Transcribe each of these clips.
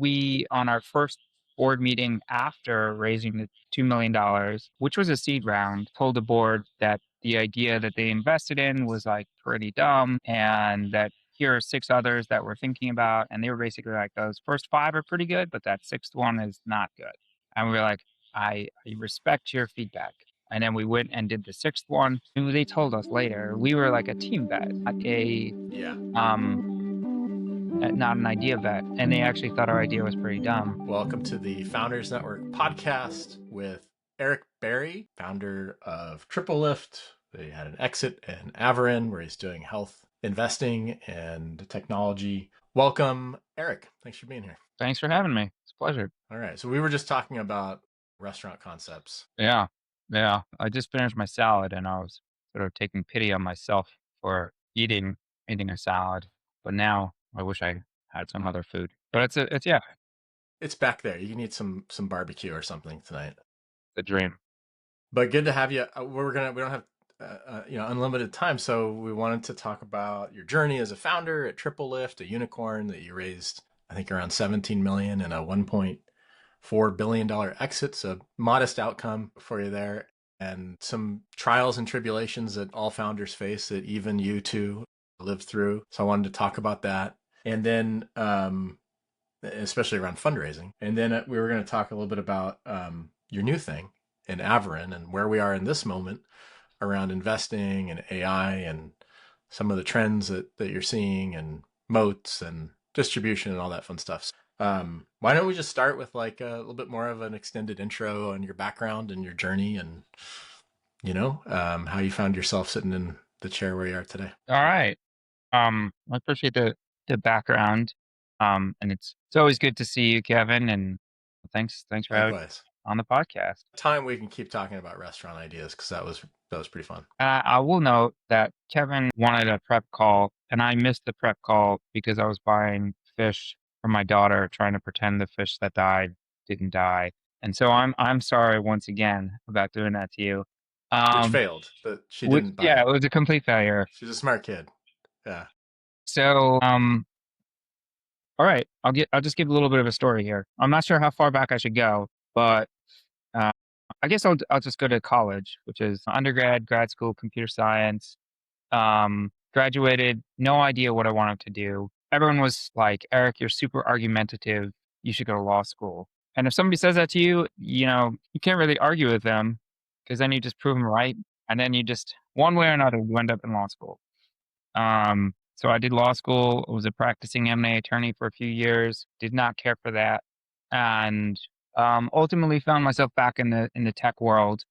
We, on our first board meeting after raising the $2 million, which was a seed round, told the board that the idea that they invested in was like pretty dumb and that here are six others that we're thinking about. And they were basically like, those first five are pretty good, but that sixth one is not good. And we were like, I respect your feedback. And then we went and did the sixth one. And they told us later we were like a team bet, Yeah. not an idea bet. And they actually thought our idea was pretty dumb. Welcome to the Founders Network podcast with Eric Berry, founder of TripleLift. They had an exit in Averin where he's doing health investing and technology. Welcome, Eric. Thanks for being here. Thanks for having me. It's a pleasure. All right. So we were just talking about restaurant concepts. Yeah. Yeah. I just finished my salad and I was sort of taking pity on myself for eating a salad. But now I wish I had some other food. But yeah, It's back there. You can eat some barbecue or something tonight. the dream. But good to have you. We don't have unlimited time, so we wanted to talk about your journey as a founder at TripleLift, a unicorn that you raised, I think, around 17 million and a 1.4 billion dollar exit. So modest outcome for you there, and some trials and tribulations that all founders face that even you two lived through. So I wanted to talk about that, and then especially around fundraising, and then we were going to talk a little bit about your new thing in Averin and where we are in this moment around investing and AI and some of the trends that you're seeing and moats and distribution and all that fun stuff. Why don't we just start with like a little bit more of an extended intro on your background and your journey and, how you found yourself sitting in the chair where you are today. All right. I appreciate the background. And it's always good to see you, Kevin. And thanks for having me Likewise. on the podcast. Time we can keep talking about restaurant ideas because that was pretty fun. I will note that Kevin wanted a prep call, and I missed the prep call because I was buying fish for my daughter, trying to pretend the fish that died didn't die. And so I'm sorry once again about doing that to you. Which failed, but she Which, didn't buy yeah, it. it was a complete failure. She's a smart kid. Yeah. So, all right, I'll just give a little bit of a story here. I'm not sure how far back I should go, but uh, I guess I'll just go to college, which is undergrad, grad school, computer science. Graduated, no idea what I wanted to do. Everyone was like, Eric, you're super argumentative. You should go to law school. And if somebody says that to you, you can't really argue with them because then you just prove them right. And then you just, one way or another, you end up in law school. So I did law school, was a practicing M&A attorney for a few years, did not care for that. And ultimately found myself back in the tech world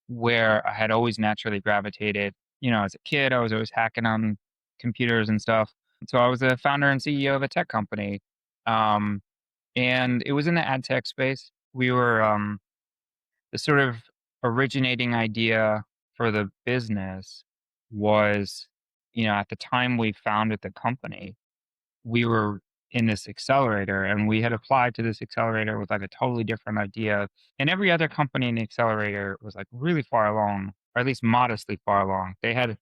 where I had always naturally gravitated. As a kid, I was always hacking on computers and stuff. So I was a founder and CEO of a tech company. And it was in the ad tech space. We were the sort of originating idea for the business was, at the time we founded the company, we were in this accelerator and we had applied to this accelerator with like a totally different idea. And every other company in the accelerator was like really far along, or at least modestly far along. They had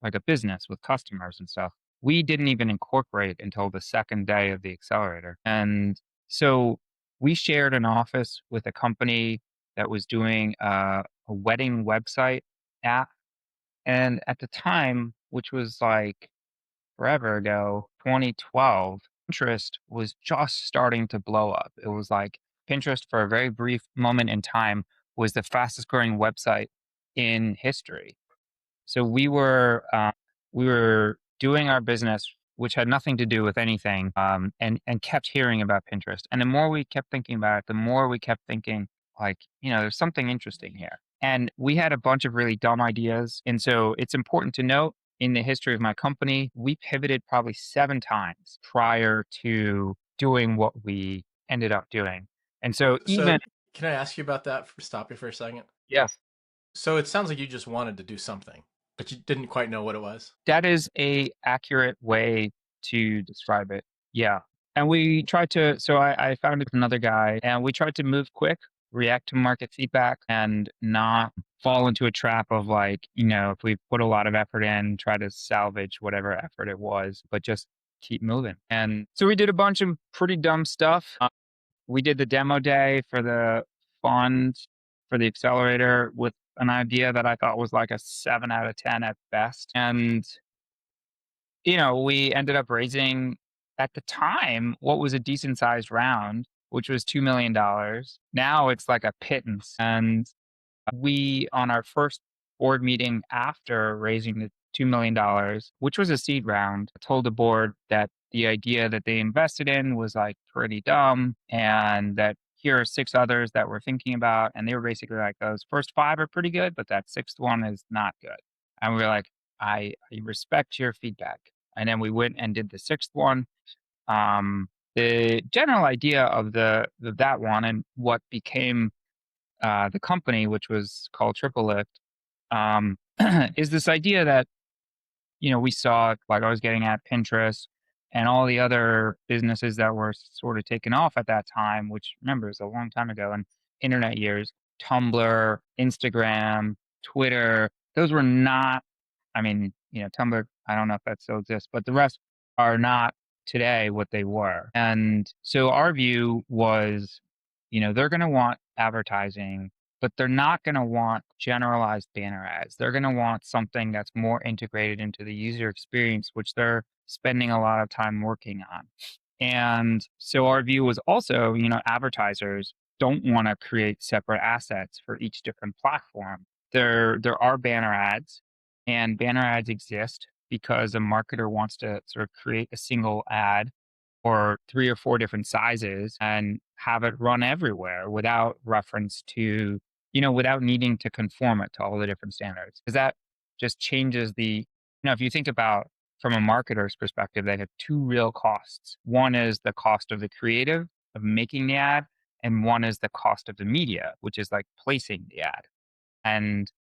like a business with customers and stuff. We didn't even incorporate until the second day of the accelerator. And so we shared an office with a company that was doing a wedding website app. And at the time, which was like forever ago, 2012, Pinterest was just starting to blow up. It was like Pinterest, for a very brief moment in time, was the fastest growing website in history. So we were doing our business, which had nothing to do with anything, and kept hearing about Pinterest. And the more we kept thinking about it, the more we kept thinking, like, there's something interesting here. And we had a bunch of really dumb ideas. And so it's important to note, in the history of my company, we pivoted probably 7 times prior to doing what we ended up doing. And so So even, can I ask you about that? Stop you for a second. yes, So it sounds like you just wanted to do something, but you didn't quite know what it was. that is a accurate way to describe it. Yeah. And we tried to, so I found another guy and we tried to move quick, react to market feedback and not fall into a trap of like, if we put a lot of effort in, try to salvage whatever effort it was, but just keep moving. And so we did a bunch of pretty dumb stuff. We did the demo day for the fund for the accelerator with an idea that I thought was like a 7 out of 10 at best. And, we ended up raising at the time what was a decent sized round, which was $2 million. Now it's like a pittance. And we, on our first board meeting after raising the $2 million, which was a seed round, told the board that the idea that they invested in was like pretty dumb and that here are 6 others that we're thinking about. And they were basically like, those first 5 are pretty good, but that sixth one is not good. And we were like, I respect your feedback. And then we went and did the sixth one. The general idea of that one and what became the company, which was called TripleLift, is this idea that, we saw, like I was getting at, Pinterest and all the other businesses that were sort of taken off at that time, which remember is a long time ago in internet years, Tumblr, Instagram, Twitter, those were not, I mean, Tumblr, I don't know if that still exists, but the rest are not today what they were. And so our view was, they're going to want advertising, but they're not going to want generalized banner ads. They're going to want something that's more integrated into the user experience, which they're spending a lot of time working on. And so our view was also, advertisers don't want to create separate assets for each different platform. There are banner ads, and banner ads exist because a marketer wants to sort of create a single ad or 3 or 4 different sizes and have it run everywhere without reference to, without needing to conform it to all the different standards. Because that just changes if you think about from a marketer's perspective, they have 2 real costs. One is the cost of the creative of making the ad, and one is the cost of the media, which is like placing the ad. And,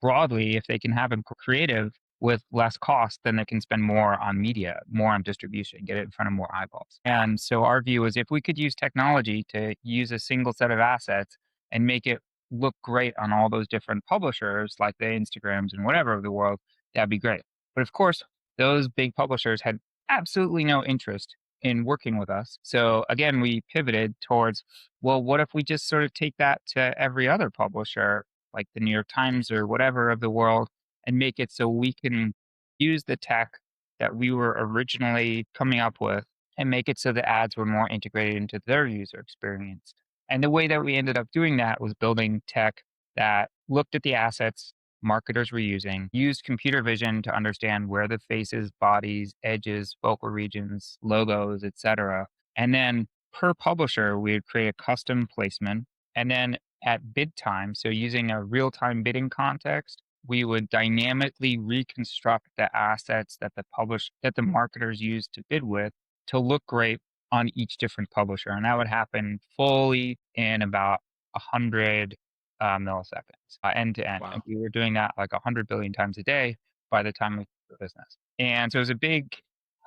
broadly, if they can have a creative with less cost, then they can spend more on media, more on distribution, get it in front of more eyeballs. And so our view is if we could use technology to use a single set of assets and make it look great on all those different publishers, like the Instagrams and whatever of the world, that'd be great. But of course, those big publishers had absolutely no interest in working with us. So again, we pivoted towards, well, what if we just sort of take that to every other publisher, like the New York Times or whatever of the world, and make it so we can use the tech that we were originally coming up with and make it so the ads were more integrated into their user experience. And the way that we ended up doing that was building tech that looked at the assets marketers were using, used computer vision to understand where the faces, bodies, edges, focal regions, logos, etc. And then per publisher, we would create a custom placement. And then at bid time, so using a real-time bidding context, we would dynamically reconstruct the assets that the marketers used to bid with to look great on each different publisher. And that would happen fully in about 100 milliseconds, end to end. And Wow. we were doing that like 100 billion times a day by the time we did the business. And so it was a big,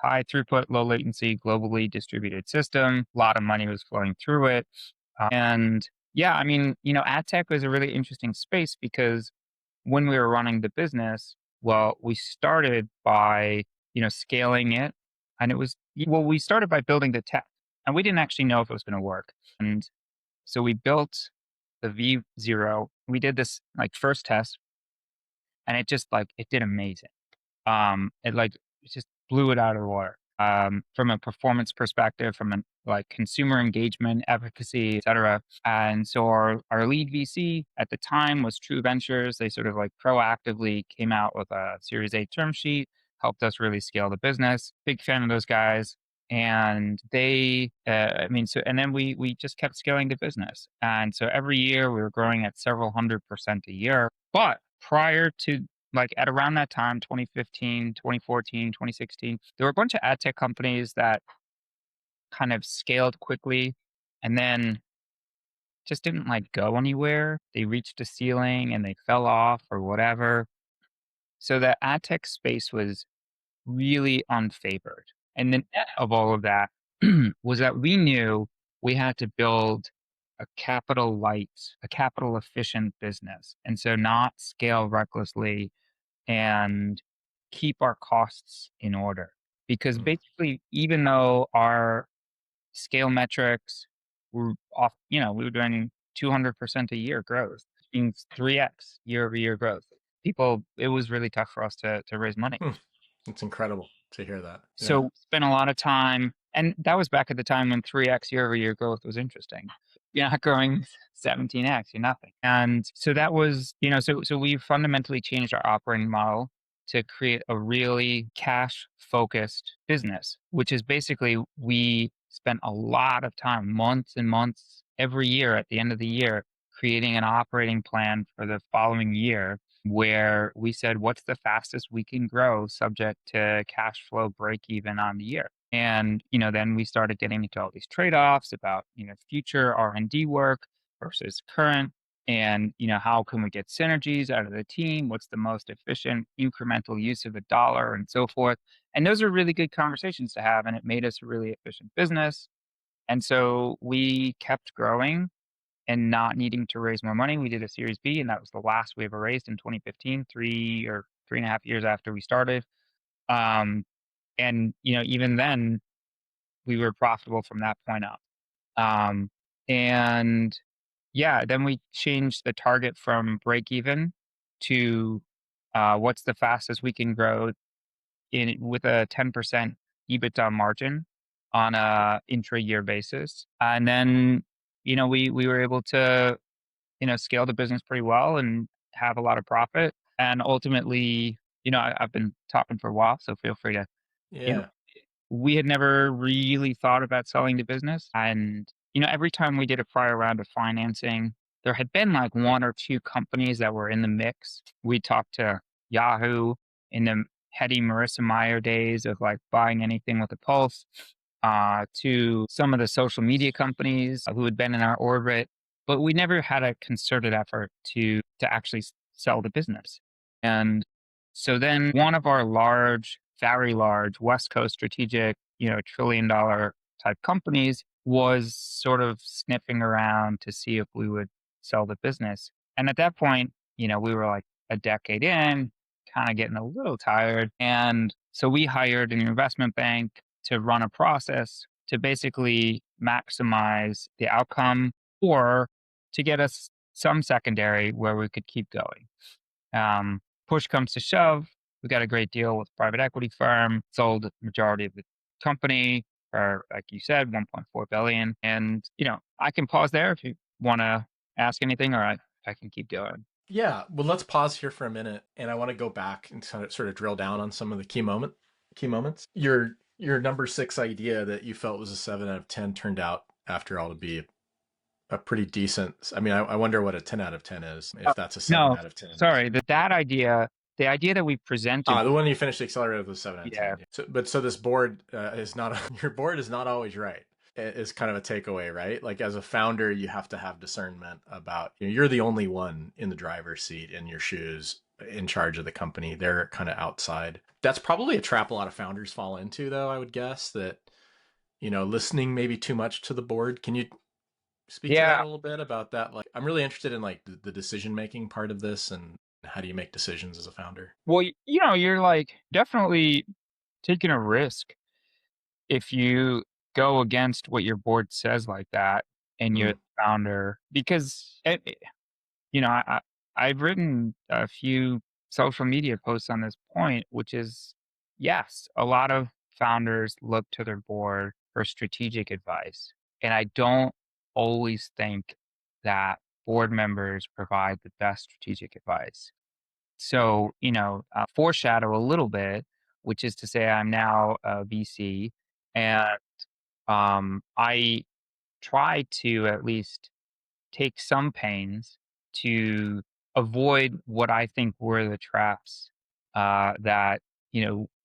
high throughput, low latency, globally distributed system. A lot of money was flowing through it. And yeah, I mean, ad tech was a really interesting space because when we were running the business, well, we started by, scaling it. And we started by building the tech and we didn't actually know if it was going to work. And so we built the V0. We did this like first test and it did amazing. It just blew it out of the water. From a performance perspective, from a like consumer engagement, efficacy, et cetera. And so our lead VC at the time was True Ventures. They sort of like proactively came out with a Series A term sheet, helped us really scale the business. Big fan of those guys. And and then we just kept scaling the business. And so every year we were growing at several 100% a year. But prior to like at around that time, 2015, 2014, 2016, there were a bunch of ad tech companies that kind of scaled quickly and then just didn't like go anywhere. They reached a ceiling and they fell off or whatever. So the ad tech space was really unfavored. And the net of all of that was that we knew we had to build a capital light, a capital efficient business. And so not scale recklessly and keep our costs in order. because Mm. basically, even though our scale metrics were off, we were doing 200% a year growth, being 3x year over year growth. It was really tough for us to raise money. Hmm. It's incredible to hear that. Yeah. So spent a lot of time, and that was back at the time when 3x year over year growth was interesting. You're not growing 17x, you're nothing. And so that was, so we fundamentally changed our operating model to create a really cash focused business, which is basically we spent a lot of time, months and months every year at the end of the year, creating an operating plan for the following year where we said, what's the fastest we can grow subject to cash flow break even on the year? And, then we started getting into all these trade-offs about, future R&D work versus current and, how can we get synergies out of the team? What's the most efficient incremental use of the dollar and so forth? And those are really good conversations to have. And it made us a really efficient business. And so we kept growing and not needing to raise more money. We did a Series B, and that was the last we ever raised in 2015, 3.5 years after we started. Um, and even then, we were profitable from that point up. Um, and yeah, then we changed the target from break even to what's the fastest we can grow in with a 10% EBITDA margin on a intra-year basis. And then, we were able to scale the business pretty well and have a lot of profit. And ultimately, I've been talking for a while, so feel free to, you know, Yeah. we had never really thought about selling the business. And, every time we did a prior round of financing, there had been like one or two companies that were in the mix. We talked to Yahoo in the heady Marissa Meyer days of like buying anything with a pulse, to some of the social media companies who had been in our orbit, but we never had a concerted effort to actually sell the business. And so then one of our very large West Coast strategic, $1 trillion type companies was sort of sniffing around to see if we would sell the business. And at that point, we were like a decade in, kind of getting a little tired. And so we hired an investment bank to run a process to basically maximize the outcome or to get us some secondary where we could keep going. Push comes to shove, we got a great deal with a private equity firm, sold the majority of the company for, like you said, 1.4 billion. And, I can pause there if you want to ask anything, or I can keep going. Yeah. Well, let's pause here for a minute, and I want to go back and sort of drill down on some of the key moments. Your number six idea that you felt was a 7 out of 10 turned out, after all, to be a pretty decent. I mean, I wonder what a 10 out of 10 is, Oh, if that's a seven no, out of 10. sorry, the idea that we presented, The one you finished the accelerator was 7 out of 10. yeah, Yeah. So this board is not your board is not always right. Is kind of a takeaway, right? Like, as a founder, you have to have discernment about, you're the only one in the driver's seat in your shoes, in charge of the company. They're kind of outside. That's probably a trap a lot of founders fall into, though. I would guess that, listening maybe too much to the board. Can you speak to that yeah. a little bit about that? Like, I'm really interested in like the decision making part of this, and how do you make decisions as a founder? Well, you're like definitely taking a risk if you go against what your board says like that and you're Mm. the founder, because you know, I, I I've written a few social media posts on this point, which is yes, a lot of founders look to their board for strategic advice. And I don't always think that board members provide the best strategic advice. So, foreshadow a little bit, which is to say I'm now a VC, and I try to at least take some pains to avoid what I think were the traps that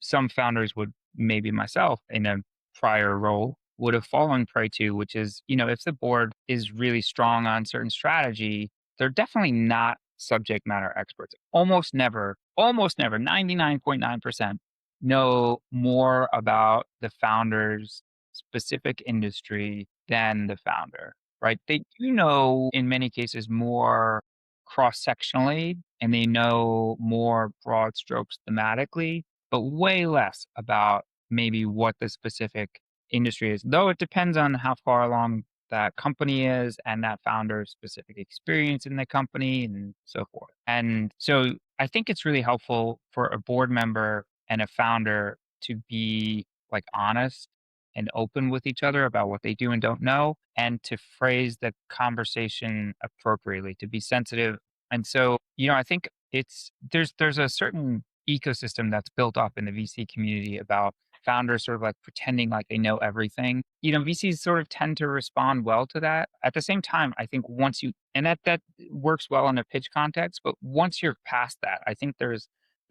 some founders would, maybe myself in a prior role, would have fallen prey to, which is, if the board is really strong on certain strategy, they're definitely not subject matter experts. Almost never, 99.9% know more about the founder's specific industry than the founder, right? They do know in many cases more cross-sectionally, and they know more broad strokes thematically, but way less about maybe what the specific industry is, though it depends on how far along that company is and that founder's specific experience in the company and so forth. And so I think it's really helpful for a board member and a founder to be like honest and open with each other about what they do and don't know, and to phrase the conversation appropriately, to be sensitive. And so, I think there's a certain ecosystem that's built up in the VC community about founders sort of like pretending like they know everything. VCs sort of tend to respond well to that. At the same time, I think once you and that works well in a pitch context, but once you're past that, I think there's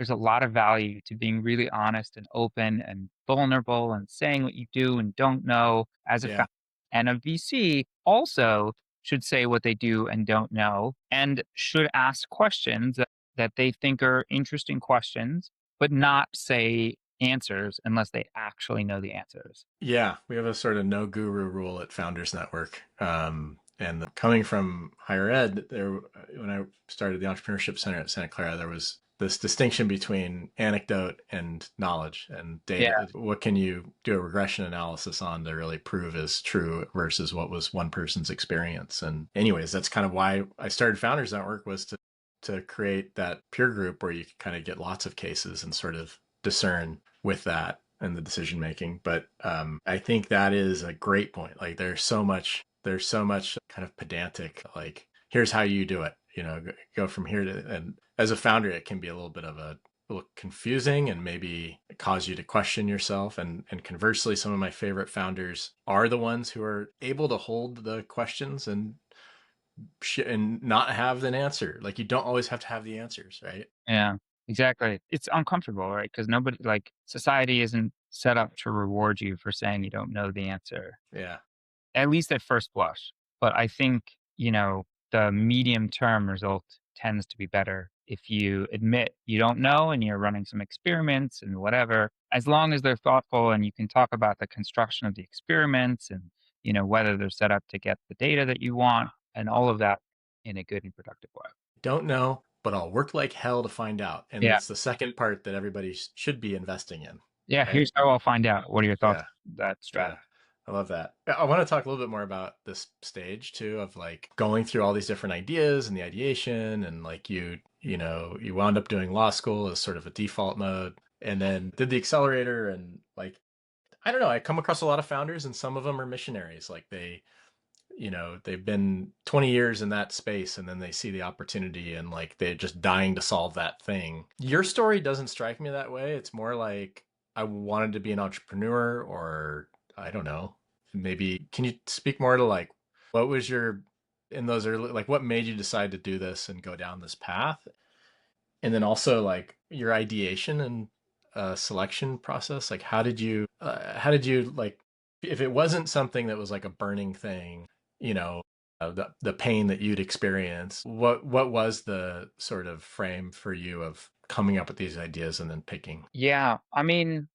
a lot of value to being really honest and open and vulnerable and saying what you do and don't know as a Yeah. founder. And a VC also should say what they do and don't know, and should ask questions that they think are interesting questions, but not say answers unless they actually know the answers. Yeah, we have a sort of no guru rule at Founders Network. And coming from higher ed, when I started the Entrepreneurship Center at Santa Clara, there was this distinction between anecdote and knowledge and Yeah. data. What can you do a regression analysis on to really prove is true versus what was one person's experience? And anyways, that's kind of why I started Founders Network, was to create that peer group where you can kind of get lots of cases and sort of discern with that and the decision making. But I think that is a great point. Like there's so much kind of pedantic, like, here's how you do it, go from here to, and as a founder, it can be a little confusing and maybe cause you to question yourself. And conversely, some of my favorite founders are the ones who are able to hold the questions and not have an answer. Like, you don't always have to have the answers, right? Yeah, exactly. It's uncomfortable, right? Because nobody, like, society isn't set up to reward you for saying you don't know the answer, Yeah. at least at first blush. But I think, the medium term result tends to be better if you admit you don't know and you're running some experiments and whatever, as long as they're thoughtful and you can talk about the construction of the experiments and, whether they're set up to get the data that you want and all of that in a good and productive way. Don't know, but I'll work like hell to find out. And Yeah. that's the second part that everybody should be investing in, Yeah. right? Here's how I'll find out. What are your thoughts Yeah. on that Yeah. strategy? I love that. I want to talk a little bit more about this stage too, of like going through all these different ideas and the ideation, and like you wound up doing law school as sort of a default mode, and then did the accelerator. And like, I don't know, I come across a lot of founders, and some of them are missionaries. Like they've been 20 years in that space, and then they see the opportunity and like they're just dying to solve that thing. Your story doesn't strike me that way. It's more like I wanted to be an entrepreneur, or I don't know. Maybe can you speak more to like what was your in those early, like, what made you decide to do this and go down this path? And then also like your ideation and selection process. Like how did you like, if it wasn't something that was like a burning thing, the pain that you'd experience, what was the sort of frame for you of coming up with these ideas and then picking? Yeah. I mean,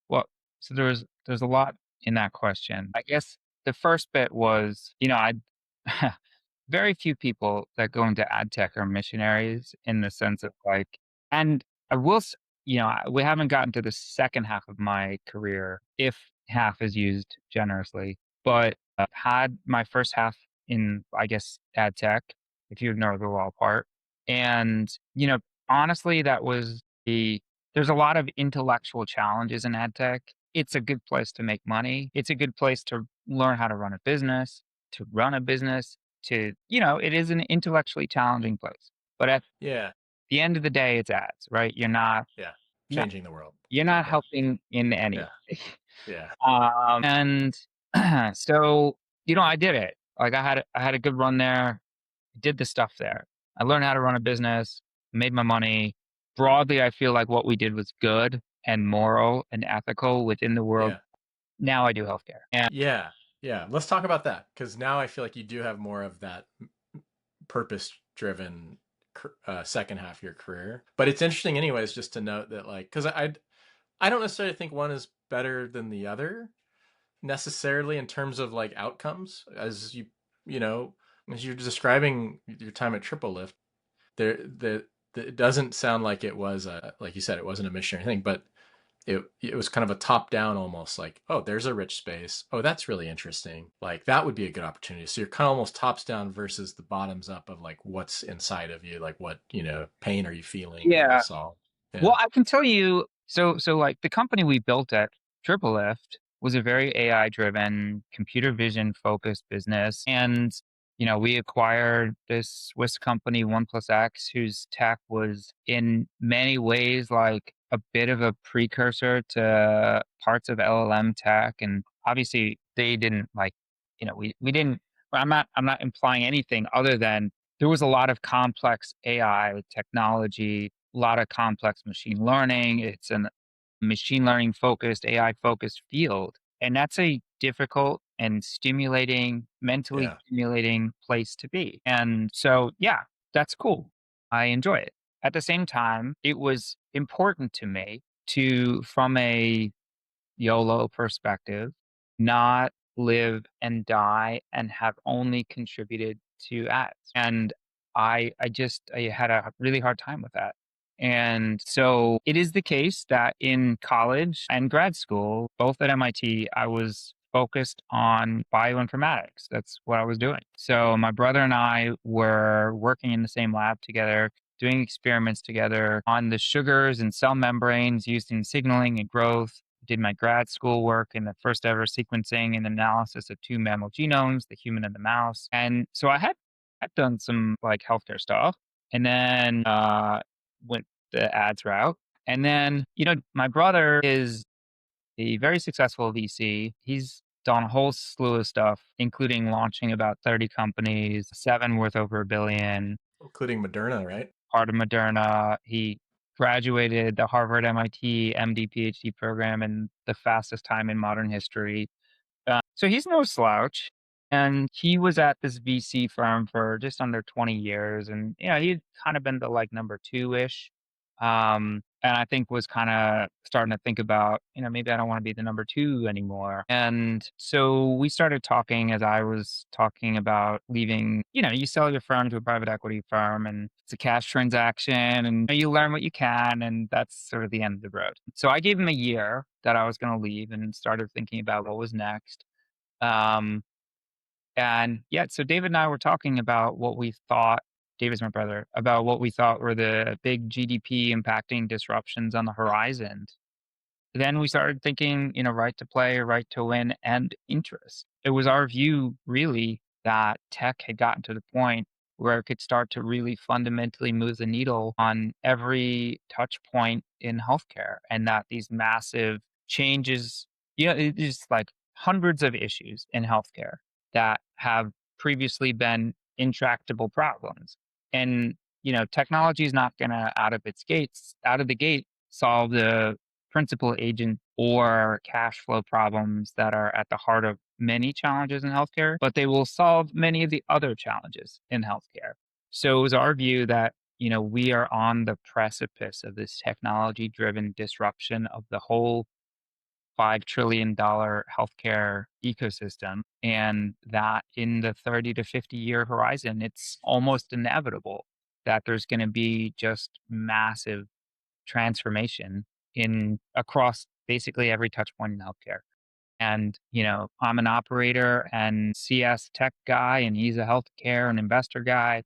well, so there's a lot in that question. I guess the first bit was, I very few people that go into ad tech are missionaries in the sense of like, and I will, we haven't gotten to the second half of my career, if half is used generously, but I've had my first half in, I guess, ad tech, if you ignore the law part. And, honestly, there's a lot of intellectual challenges in ad tech. It's a good place to make money. It's a good place to learn how to run a business, to run a business, it is an intellectually challenging place. But at Yeah. the end of the day, it's ads, right? Yeah. Not Changing the world. you're not Yeah. helping in any Yeah. way. Yeah. And so, I did it. Like I had a good run there, did the stuff there. I learned how to run a business, made my money. Broadly, I feel like what we did was good and moral and ethical within the world. Yeah. Now I do healthcare. And Yeah. Yeah. Let's talk about that, because now I feel like you do have more of that purpose driven second half of your career. But it's interesting anyways, just to note that, like, because I don't necessarily think one is better than the other necessarily in terms of like outcomes, as you know as you're describing your time at TripleLift. It doesn't sound like it was a, like you said, it wasn't a missionary thing, but it was kind of a top down, almost like, oh, there's a rich space. Oh, that's really interesting. Like that would be a good opportunity. So you're kind of almost tops down versus the bottoms up of like what's inside of you, like what, pain are you feeling you want to Yeah. solve. Well, Yeah. I can tell you, so like the company we built at TripleLift was a very AI driven, computer vision focused business. And, we acquired this Swiss company, One Plus X, whose tech was in many ways like a bit of a precursor to parts of LLM tech. And obviously they didn't like, we didn't, I'm not implying anything other than there was a lot of complex AI technology, a lot of complex machine learning. It's a machine learning focused, AI focused field. And that's a difficult and mentally Yeah. stimulating place to be. And so, yeah, that's cool. I enjoy it. At the same time, it was important to me to, from a YOLO perspective, not live and die and have only contributed to ads. And I had a really hard time with that. And so it is the case that in college and grad school, both at MIT, I was focused on bioinformatics. That's what I was doing. So my brother and I were working in the same lab together, doing experiments together on the sugars and cell membranes used in signaling and growth. Did my grad school work in the first ever sequencing and analysis of two mammal genomes, the human and the mouse. And so I've done some like healthcare stuff, and then went the ads route. And then, my brother is a very successful VC. He's done a whole slew of stuff, including launching about 30 companies, seven worth over a billion, Including Moderna, right? part of Moderna. He graduated the Harvard MIT MD PhD program in the fastest time in modern history. So he's no slouch. And he was at this VC firm for just under 20 years. And, he'd kind of been the like number two ish. And I think was kind of starting to think about, maybe I don't want to be the number two anymore. And so we started talking as I was talking about leaving. You sell your firm to a private equity firm and it's a cash transaction and you learn what you can. And that's sort of the end of the road. So I gave him a year that I was going to leave and started thinking about what was next. Um, and yeah, so David and I were talking about what we thought, David's my brother, about what we thought were the big GDP impacting disruptions on the horizon. Then we started thinking, right to play, right to win, and interest. It was our view, really, that tech had gotten to the point where it could start to really fundamentally move the needle on every touch point in healthcare, and that these massive changes, it's just like hundreds of issues in healthcare that have previously been intractable problems. And, technology is not going to, out of the gate, solve the principal agent or cash flow problems that are at the heart of many challenges in healthcare, but they will solve many of the other challenges in healthcare. So it was our view that, we are on the precipice of this technology driven disruption of the whole $5 trillion healthcare ecosystem. And that in the 30 to 50-year horizon, it's almost inevitable that there's going to be just massive transformation in across basically every touch point in healthcare. And, I'm an operator and CS tech guy, and he's a healthcare and investor guy.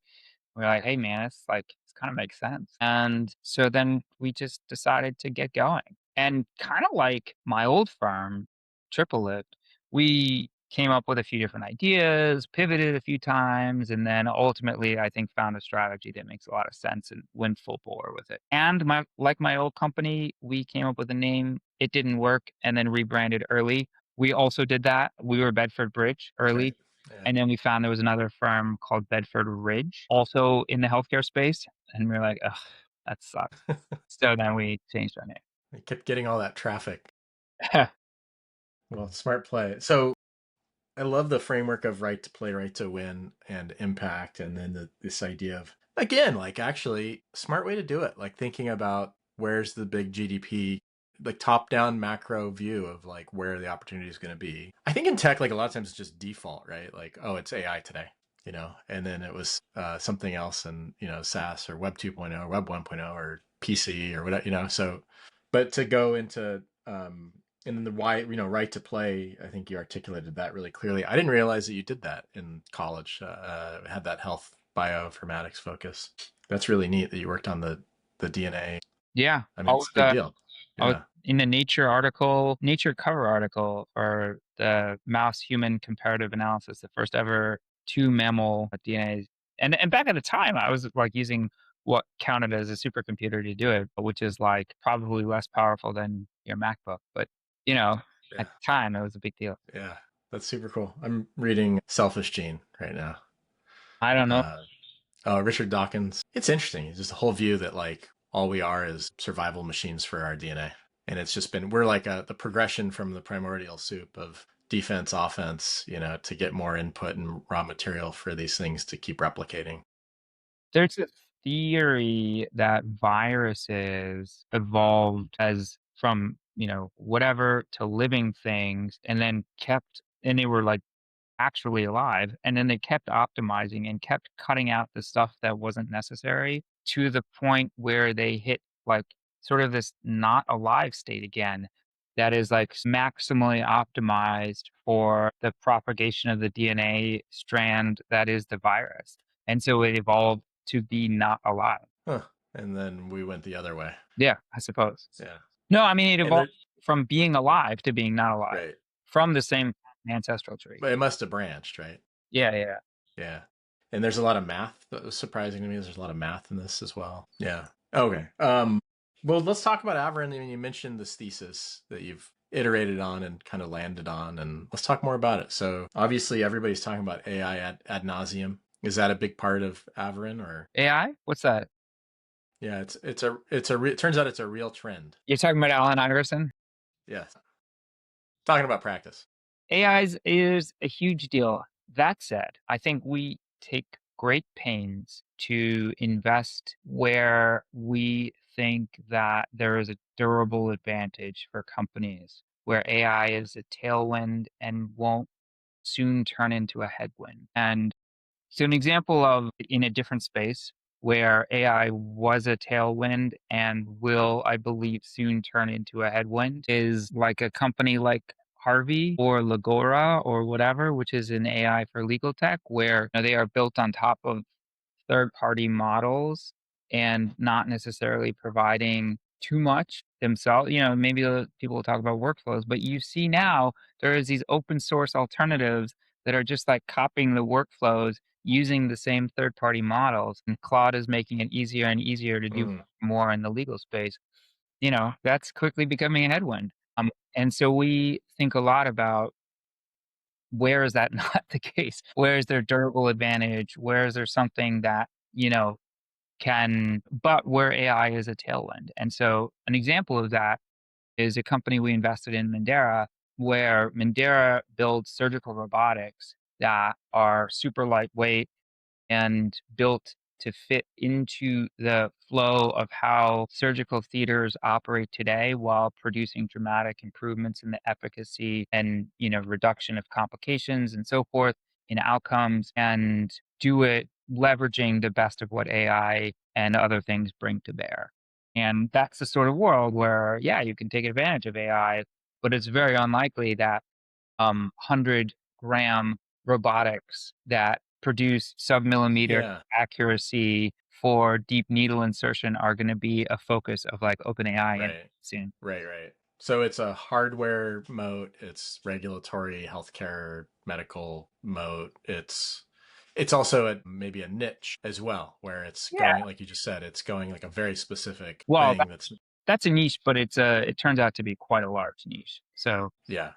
We're like, hey man, it's kind of makes sense. And so then we just decided to get going. And kind of like my old firm, TripleLift, we came up with a few different ideas, pivoted a few times, and then ultimately I think found a strategy that makes a lot of sense and went full bore with it. And my old company, we came up with a name, it didn't work, and then rebranded early. We also did that. We were Bedford Bridge Right. early. Yeah. And then we found there was another firm called Bedford Ridge, also in the healthcare space. And we are like, ugh, that sucks. So then we changed our I kept getting all that traffic. name. Well, smart play. So I love the framework of right to play, right to win, and impact, and then this idea of, again, like actually smart way to do it. Like thinking about where's the big GDP, like top down macro view of like where the opportunity is going to be. I think in tech, like a lot of times it's just default, right? Like, oh, it's AI today, and then it was something else, and SaaS or Web 2.0, Web 1.0, or PC or whatever. So, but to go into Um, and then the why, right to play. I think you articulated that really clearly. I didn't realize that you did that in college. Had that health bioinformatics focus. That's really neat that you worked on the DNA. Yeah. I mean, it's a big deal. I was Yeah. in a Nature cover article for the mouse human comparative analysis, the first ever two mammal DNA. And back at the time, I was like using what counted as a supercomputer to do it, which is like probably less powerful than your MacBook. But, you know, Yeah. at the time, it was a big deal. Yeah. That's super cool. I'm reading Selfish Gene right now. I don't know. Uh, Richard Dawkins. It's interesting. It's just a whole view that like all we are is survival machines for our DNA. And it's just been, we're like the progression from the primordial soup of defense, offense, to get more input and raw material for these things to keep replicating. There's a theory that viruses evolved as from, whatever to living things and then and they were like actually alive. And then they kept optimizing and kept cutting out the stuff that wasn't necessary to the point where they hit like sort of this not alive state again that is like maximally optimized for the propagation of the DNA strand that is the virus. And so it evolved to be not alive. Huh. And then we went the other way. Yeah, I suppose. Yeah. No, I mean, it And evolved there, from being alive to being not alive right. from the same ancestral tree. But it must have branched, right? Yeah, yeah. Yeah. And there's a lot of math that was surprising to me. There's a lot of math in this as well. Yeah. Okay. Well, let's talk about Averin. I mean, you mentioned this thesis that you've iterated on and kind of landed on, and let's talk more about it. So obviously everybody's talking about AI ad nauseum. Is that a big part of Averin or? AI? What's that? Yeah, it turns out it's a real trend. You're talking about Allen Iverson? Yes. Talking about practice. AI is a huge deal. That said, I think we take great pains to invest where we think that there is a durable advantage for companies, where AI is a tailwind and won't soon turn into a headwind. And so, an example of in a different space where AI was a tailwind and will, I believe, soon turn into a headwind is like a company like Harvey or Legora or whatever, which is an AI for legal tech, where they are built on top of third party models and not necessarily providing too much themselves. Maybe people will talk about workflows, but you see now there is these open source alternatives that are just like copying the workflows using the same third party models. And Claude is making it easier and easier to do Mm. more in the legal space. That's quickly becoming a headwind. And so we think a lot about where is that not the case? Where is there durable advantage? Where is there something that, but where AI is a tailwind. And so an example of that is a company we invested in, Mandera, where Mandera builds surgical robotics that are super lightweight and built to fit into the flow of how surgical theaters operate today while producing dramatic improvements in the efficacy and reduction of complications and so forth in outcomes, and do it leveraging the best of what AI and other things bring to bear. And that's the sort of world where, yeah, you can take advantage of AI, but it's very unlikely that 100-gram robotics that produce sub-millimeter Yeah. accuracy for deep needle insertion are going to be a focus of like OpenAI and Right. soon. Right. So it's a hardware moat, it's regulatory, healthcare, medical moat. It's also maybe a niche as well, where it's Yeah. going, like you just said, it's going like a very specific Well, thing that's, that's a niche, but it turns out to be quite a large niche. So yeah,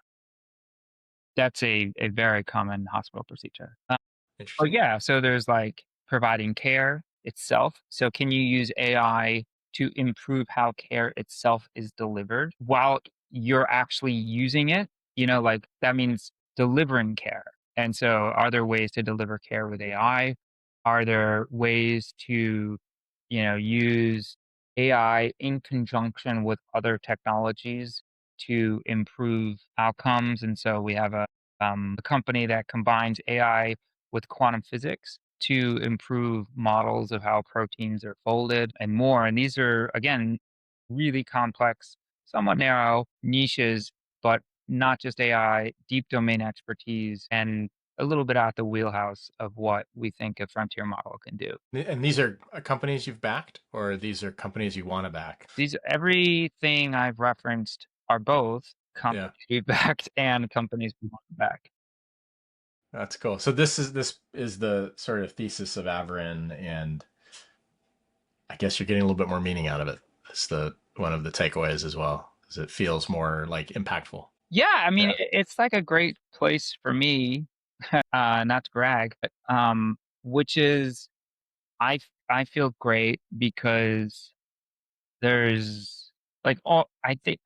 that's a very common hospital procedure. Oh, interesting. yeah. So there's like providing care itself. So can you use AI to improve how care itself is delivered while you're actually using it? Like that means delivering care. And so are there ways to deliver care with AI? Are there ways to, use AI in conjunction with other technologies to improve outcomes? And so we have a company that combines AI with quantum physics to improve models of how proteins are folded and more. And these are, again, really complex somewhat narrow niches, but not just AI, deep domain expertise, and a little bit out the wheelhouse of what we think a frontier model can do. And these are companies you've backed, or these are companies you want to back? These everything I've referenced are both Yeah, companies we backed and companies we want to back. that's cool. So this is the sort of thesis of Averin, and I guess you're getting a little bit more meaning out of it. It's the one of the takeaways as well, is it feels more like impactful. Yeah, I mean, Yeah, it's like a great place for me, not to brag, but which is I feel great because there's like all I think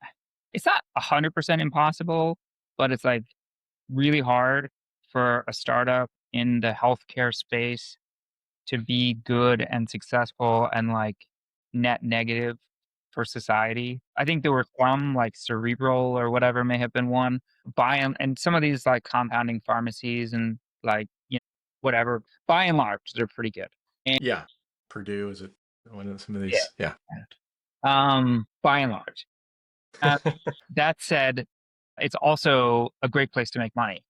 it's not 100% impossible, but it's like really hard for a startup in the healthcare space to be good and successful and like net negative for society. I think there were some like cerebral or whatever may have been one by and some of these like compounding pharmacies and like, whatever, by and large, they're pretty good. And yeah. Purdue is it one of some of yeah, these? Yeah, by and large. Uh, that said, it's also a great place to make money.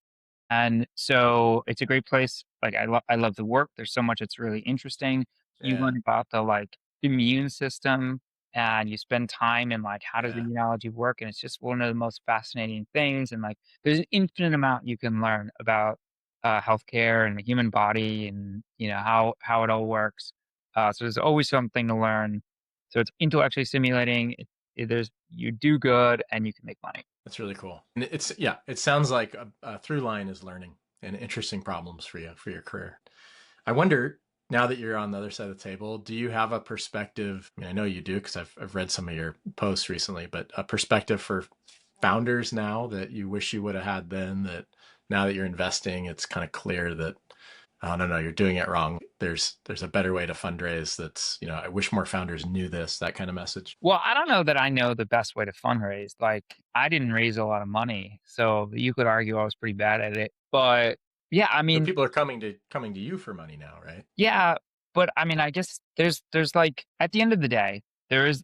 And so it's a great place. Like I love the work. There's so much that's really interesting. You yeah, learn about the like immune system and you spend time in like how does yeah. immunology work? And it's just one of the most fascinating things. And like there's an infinite amount you can learn about healthcare and the human body and how it all works. So there's always something to learn. So it's intellectually stimulating. There's you do good and you can make money. That's really cool. And it's yeah, it sounds like a through line is learning and interesting problems for you for your career. I wonder now that you're on the other side of the table, do you have a perspective? I mean, I know you do because I've read some of your posts recently, but a perspective for founders now that you wish you would have had then, that now that you're investing, it's kind of clear that oh no, no, you're doing it wrong. There's a better way to fundraise that's, I wish more founders knew this, that kind of message. Well, I don't know that I know the best way to fundraise. Like, I didn't raise a lot of money, so you could argue I was pretty bad at it. But yeah, I But mean, people are coming to you for money now, right? yeah, but I mean, I guess there's like at the end of the day, there is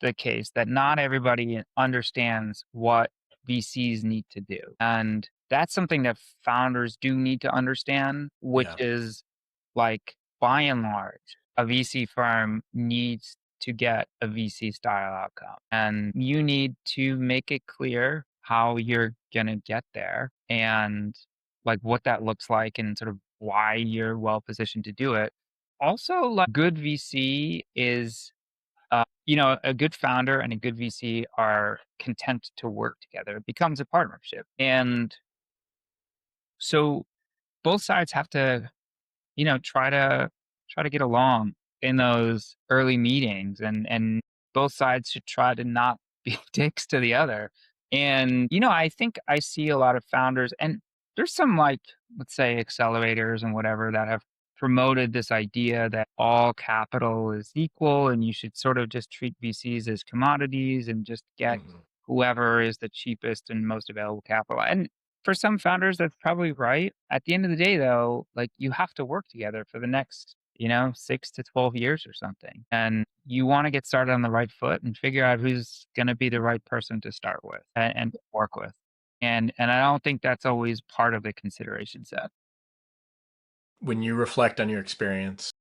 the case that not everybody understands what VCs need to do. And that's something that founders do need to understand, which Yeah, is like by and large, a VC firm needs to get a VC style outcome. And you need to make it clear how you're going to get there and like what that looks like and sort of why you're well positioned to do it. Also, like good VC is, a good founder and a good VC are content to work together. It becomes a partnership. And so both sides have to try to get along in those early meetings and both sides should try to not be dicks to the other. And, I think I see a lot of founders and there's some like, let's say accelerators and whatever that have promoted this idea that all capital is equal and you should sort of just treat VCs as commodities and just get hmm, whoever is the cheapest and most available capital. And for some founders, that's probably right. At the end of the day, though, like you have to work together for the next, 6 to 12 years or something. And you want to get started on the right foot and figure out who's going to be the right person to start with and work with. And I don't think that's always part of the consideration set. when you reflect on your experience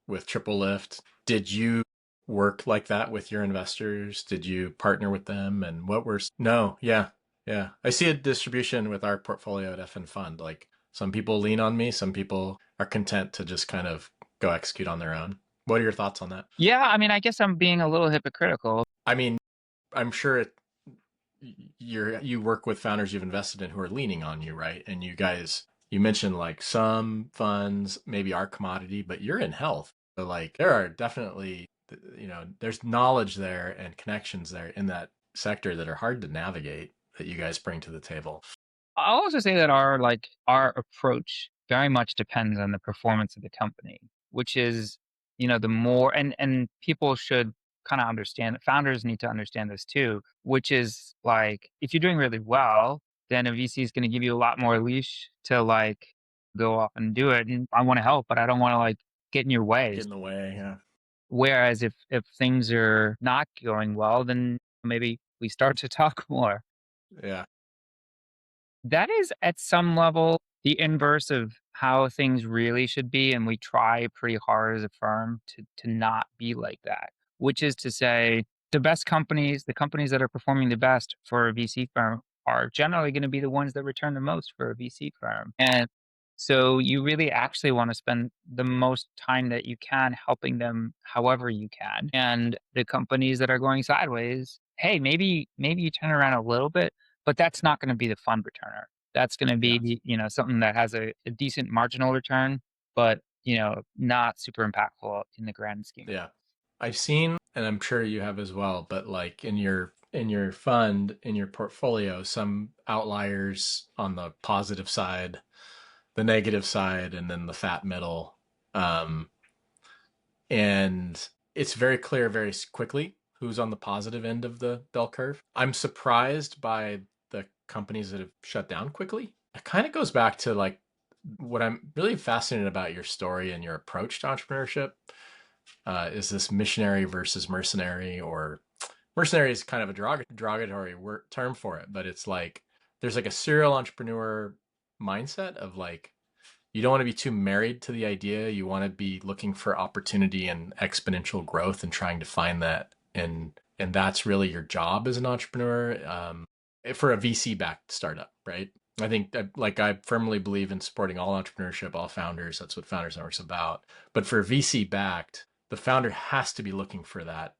with TripleLift, did you work like that with your investors? Did you partner with them? And what were, no, yeah, yeah. I see a distribution with our portfolio at FN Fund. Like some people lean on me, some people are content to just kind of go execute on their own. What are your thoughts on that? Yeah, I mean, I guess I'm being a little hypocritical. I mean, I'm sure you work with founders you've invested in who are leaning on you, right? And you guys, you mentioned like some funds maybe are commodity, but you're in health. So like there are definitely, there's knowledge there and connections there in that sector that are hard to navigate that you guys bring to the table. I'll also say that our approach very much depends on the performance of the company, which is, the more and people should kind of understand founders need to understand this too, which is like if you're doing really well, then a VC is going to give you a lot more leash to like go off and do it. And I want to help, but I don't want to like get in your way. Get in the way. Yeah. Whereas if things are not going well, then maybe we start to talk more. Yeah. That is at some level the inverse of how things really should be, and we try pretty hard as a firm to not be like that, which is to say the best companies, the companies that are performing the best for a VC firm are generally going to be the ones that return the most for a VC firm. And so you really actually want to spend the most time that you can helping them however you can. And the companies that are going sideways, hey, maybe you turn around a little bit, but that's not gonna be the fund returner. That's gonna Yeah. be, something that has a decent marginal return, but, not super impactful in the grand scheme of Yeah. things. I've seen, and I'm sure you have as well, but like in your fund, in your portfolio, some outliers on the positive side, the negative side, and then the fat middle. Um, and it's very clear very quickly who's on the positive end of the bell curve. I'm surprised by the companies that have shut down quickly. It kind of goes back to like what I'm really fascinated about your story and your approach to entrepreneurship. Is this missionary versus mercenary, or mercenary is kind of a derogatory term for it, but it's like there's like a serial entrepreneur mindset of like you don't want to be too married to the idea. You want to be looking for opportunity and exponential growth and trying to find that. And that's really your job as an entrepreneur, for a VC backed startup, right? I think that, like, I firmly believe in supporting all entrepreneurship, all founders. That's what Founders Network's about. But for VC backed, the founder has to be looking for that,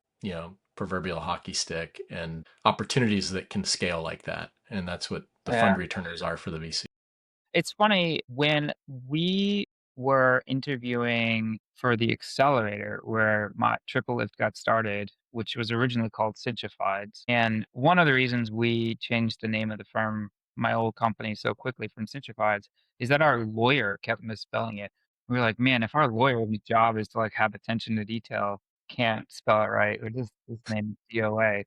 proverbial hockey stick and opportunities that can scale like that. And that's what the Yeah. fund returners are for the VC. It's funny, when we were interviewing for the accelerator where my TripleLift got started, which was originally called Cinchifieds, and one of the reasons we changed the name of the firm, my old company, so quickly from Cinchifieds is that our lawyer kept misspelling it. We were like, man, if our lawyer's job is to like have attention to detail, can't spell it right, or just name DOA.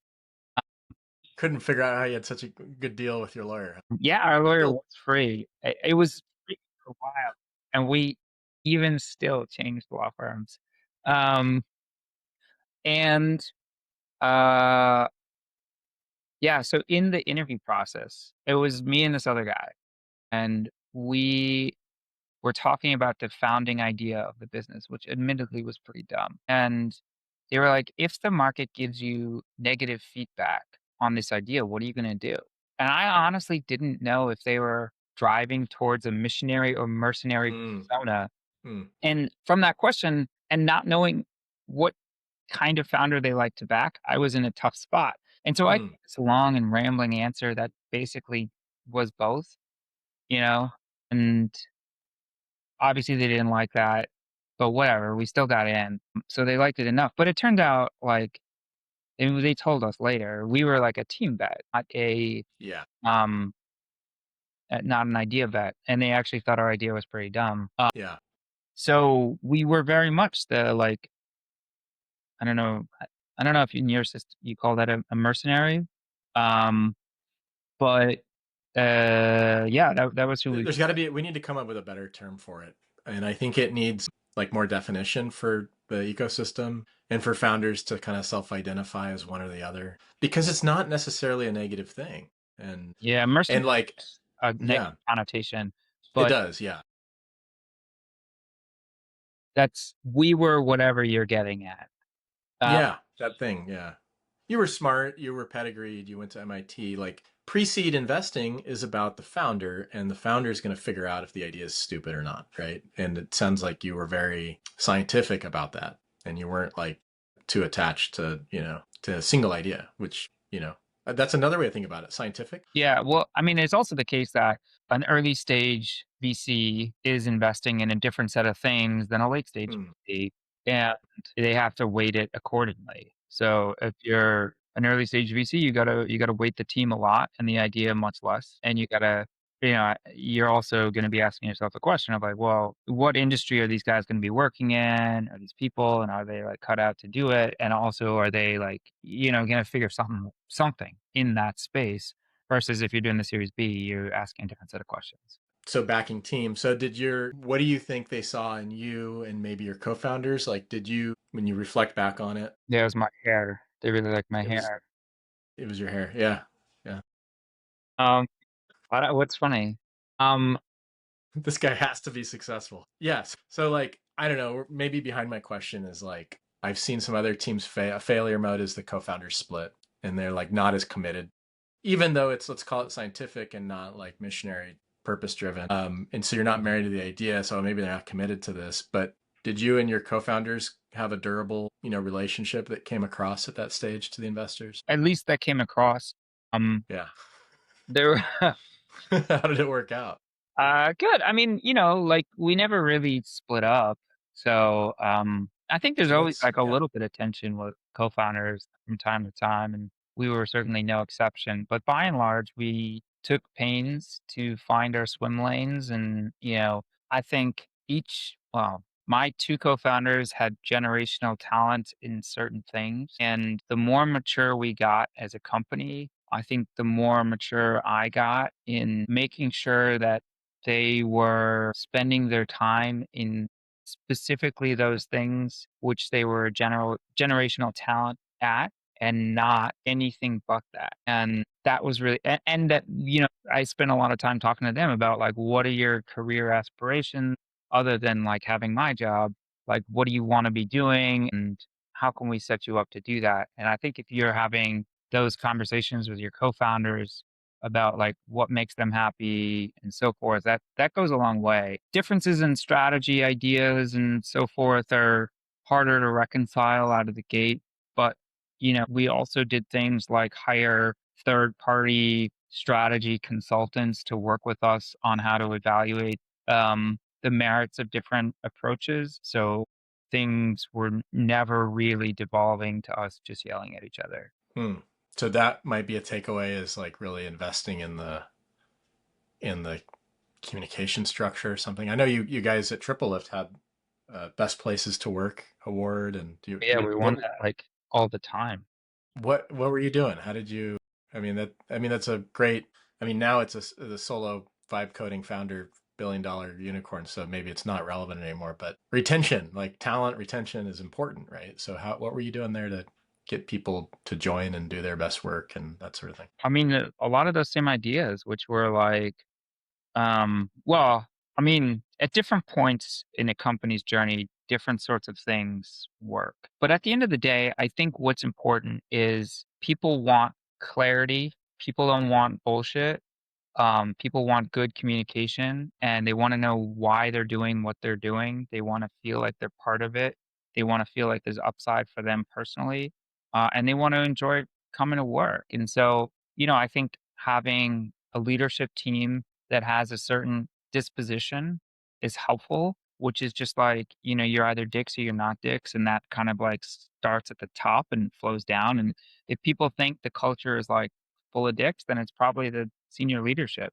Couldn't figure out how you had such a good deal with your lawyer. Yeah, our lawyer Still, was free. It was free for a while, and we even still changed law firms. Um, and, uh, yeah, so in the interview process, it was me and this other guy, and we were talking about the founding idea of the business, which admittedly was pretty dumb. And they were like, if the market gives you negative feedback on this idea, what are you going to do? And I honestly didn't know if they were driving towards a missionary or mercenary mm, persona. mm, And from that question and not knowing what kind of founder they like to back, I was in a tough spot. And so I gave mm. this long and rambling answer that basically was both, you know, and obviously, they didn't like that, but whatever, we still got in. So they liked it enough, but it turned out, like, and they told us later, we were like a team bet, Yeah, um, not an idea bet, and they actually thought our idea was pretty dumb. yeah, So we were very much the, like, I don't know, I don't know if in your system you call that a mercenary, um, but, yeah, that was who we. there's got to be, we need to come up with a better term for it. And I think it needs like more definition for the ecosystem and for founders to kind of self-identify as one or the other, because it's not necessarily a negative thing. And Yeah, mercenary and like, is a yeah, negative connotation, it but does, yeah. that's we were whatever you're getting at. Uh, Yeah, that thing. Yeah. You were smart, you were pedigreed, you went to MIT. Like, pre-seed investing is about the founder, and the founder is going to figure out if the idea is stupid or not, right? And it sounds like you were very scientific about that, and you weren't like too attached to, to a single idea, which, that's another way to think about it, scientific. yeah, well, I mean, it's also the case that an early stage VC is investing in a different set of things than a late stage Mm, VC, and they have to weight it accordingly. So if you're an early stage VC, you gotta weight the team a lot and the idea much less, and you gotta, you're also gonna be asking yourself a question of like, well, what industry are these guys gonna be working in? Are these people, and are they like cut out to do it? And also, are they like, gonna figure something in that space? Versus if you're doing the Series B, you're asking a different set of questions. so backing team. So what do you think they saw in you and maybe your co-founders? Like, when you reflect back on it, Yeah, it was my hair. They really like my it was hair. It was your hair. Yeah. Yeah. Um, what's funny? Um, This guy has to be successful. Yes. So like, I don't know, maybe behind my question is like, I've seen some other teams a failure mode is the co-founders split and they're like not as committed, even though it's, let's call it scientific and not like missionary purpose driven. And so you're not married to the idea. So maybe they're not committed to this, but did you and your co-founders have a durable, relationship that came across at that stage to the investors? at least that came across. Um, Yeah. there. How did it work out? Good. I mean, like we never really split up. So, I think there's So always that's, like a yeah. little bit of tension with co-founders from time to time, and we were certainly no exception. But by and large, we took pains to find our swim lanes, and I think well, my two co-founders had generational talent in certain things, and the more mature we got as a company, I think the more mature I got in making sure that they were spending their time in specifically those things which they were generational talent at and not anything but that. And that was really and that, I spent a lot of time talking to them about like what are your career aspirations other than like having my job? Like what do you want to be doing and how can we set you up to do that? And I think if you're having those conversations with your co-founders about like what makes them happy and so forth. That goes a long way. Differences in strategy, ideas, and so forth are harder to reconcile out of the gate. But we also did things like hire third party strategy consultants to work with us on how to evaluate the merits of different approaches. So things were never really devolving to us just yelling at each other. Hmm. So that might be a takeaway is like really investing in the communication structure or something. I know you guys at TripleLift had best places to work award, and Yeah, we won that like all the time. what were you doing? How did you? I mean that's a great. I mean now it's the solo vibe coding founder billion-dollar unicorn, so maybe it's not relevant anymore. But retention, like talent retention, is important, right? So what were you doing there to get people to join and do their best work and that sort of thing? I mean, a lot of those same ideas, which were like, well, I mean, at different points in a company's journey, different sorts of things work. But at the end of the day, I think what's important is people want clarity. People don't want bullshit. People want good communication and they want to know why they're doing what they're doing. They want to feel like they're part of it. They want to feel like there's upside for them personally. And they want to enjoy coming to work. And so, I think having a leadership team that has a certain disposition is helpful, which is just like, you're either dicks or you're not dicks. And that kind of like starts at the top and flows down. And if people think the culture is like full of dicks, then it's probably the senior leadership.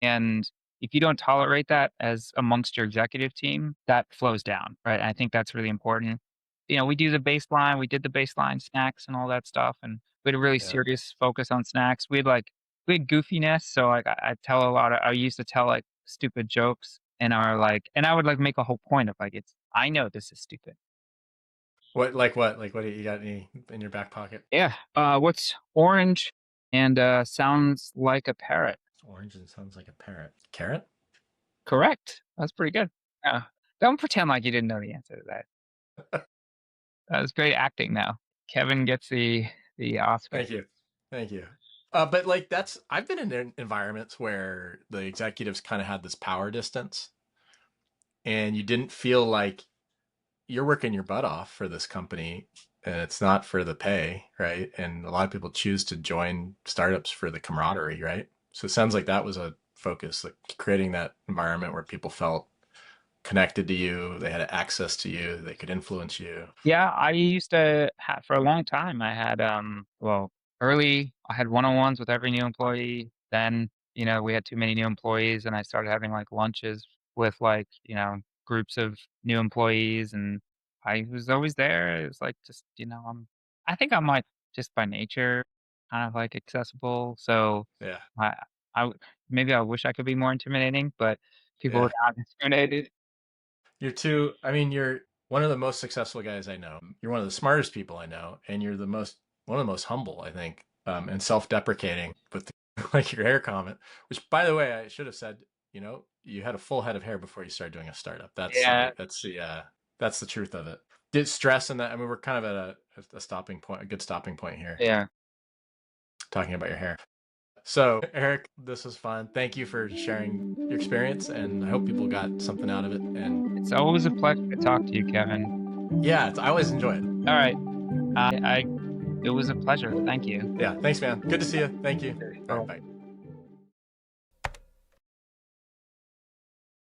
And if you don't tolerate that as amongst your executive team, that flows down, right? I think that's really important. We did the baseline snacks and all that stuff. And we had a really Yeah. serious focus on snacks. We had goofiness. So like I used to tell like stupid jokes and I would like make a whole point of like, I know this is stupid. What do you got any in your back pocket? Yeah. What's orange and sounds like a parrot? Orange and sounds like a parrot. Carrot? Correct. That's pretty good. Yeah. Don't pretend like you didn't know the answer to that. That was great acting now. Kevin gets the Oscar. Thank you. Thank you. But like I've been in environments where the executives kind of had this power distance and you didn't feel like you're working your butt off for this company and it's not for the pay, right? And a lot of people choose to join startups for the camaraderie, right? So it sounds like that was a focus, like creating that environment where people felt connected to you, they had access to you, they could influence you. Yeah, I used to have for a long time. I had early I had one-on-ones with every new employee. Then, we had too many new employees and I started having like lunches with like, groups of new employees and I was always there. It was like just, I think I'm like just by nature kind of like accessible. So Yeah. I maybe I wish I could be more intimidating, but people Yeah. would not intimidated. I mean, you're one of the most successful guys I know. You're one of the smartest people I know, and you're one of the most humble, I think. and self-deprecating with like your hair comment. Which, by the way, I should have said, you had a full head of hair before you started doing a startup. Yeah, That's the truth of it. Did stress and that? I mean, we're kind of at a stopping point, a good stopping point here, yeah. talking about your hair. So, Eric, this was fun. Thank you for sharing your experience, and I hope people got something out of it. And It's always a pleasure to talk to you, Kevin. yeah, I always enjoy it. All right. It was a pleasure. Thank you. Yeah, thanks, man. Good to see you. Thank you. All right, Bye. bye.